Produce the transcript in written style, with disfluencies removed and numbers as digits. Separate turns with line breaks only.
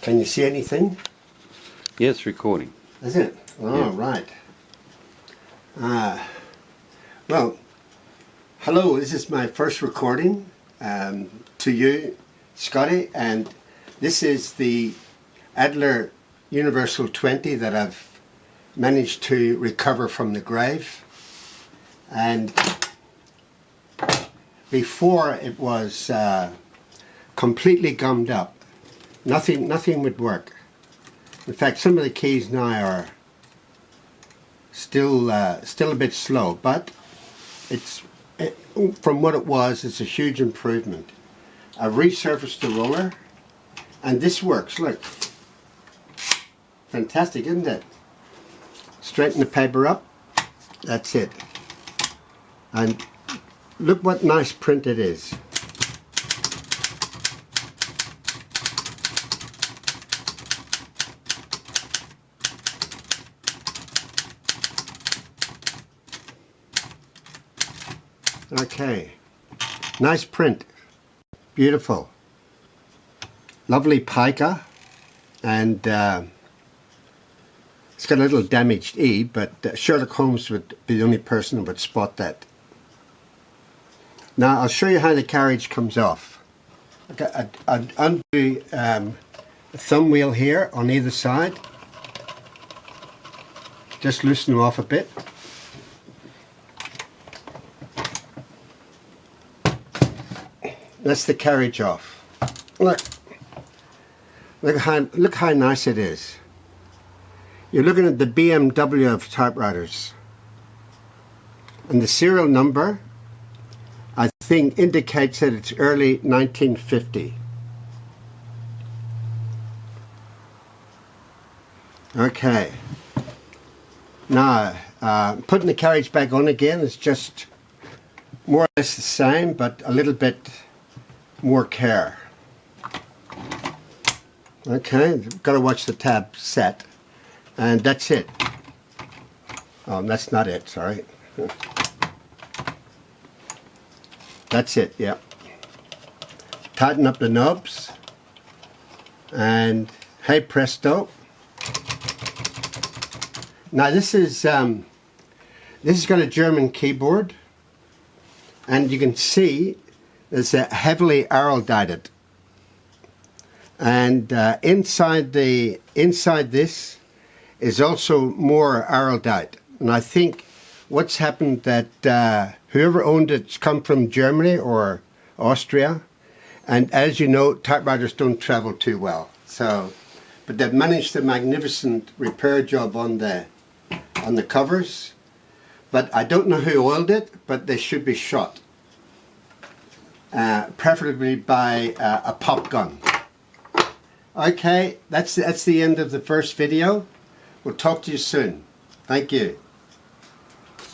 Can you see anything?
Yes, recording.
Is it? Oh, yeah. Right. Well, hello, this is my first recording to you, Scotty, and this is the Adler Universal 20 that I've managed to recover from the grave. And before it was completely gummed up. Nothing would work. In fact, some of the keys now are still a bit slow, but from what it was, it's a huge improvement. I've resurfaced the roller, and this works. Look, fantastic, isn't it? Straighten the paper up. That's it. And look what nice print it is. Okay, nice print, beautiful, lovely pica, and it's got a little damaged E, but Sherlock Holmes would be the only person who would spot that. Now I'll show you how the carriage comes off. Okay, I'd undo the thumb wheel here on either side, just loosen them off a bit. That's the carriage off. Look how nice it is. You're looking at the BMW of typewriters, and the serial number, I think, indicates that it's early 1950. Okay. Now, putting the carriage back on again is just more or less the same, but a little bit more care. Okay, got to watch the tab set, and that's it. Oh, that's not it, sorry. That's it, yeah. Tighten up the knobs, and hey presto. Now this is got a German keyboard, and you can see it's heavily erudite, and inside this is also more erudite. And I think what's happened that whoever owned it's come from Germany or Austria, and as you know, typewriters don't travel too well. So, but they've managed a magnificent repair job on the covers. But I don't know who oiled it, but they should be shot. Preferably by a pop gun. Okay, that's the end of the first video. We'll talk to you soon. Thank you.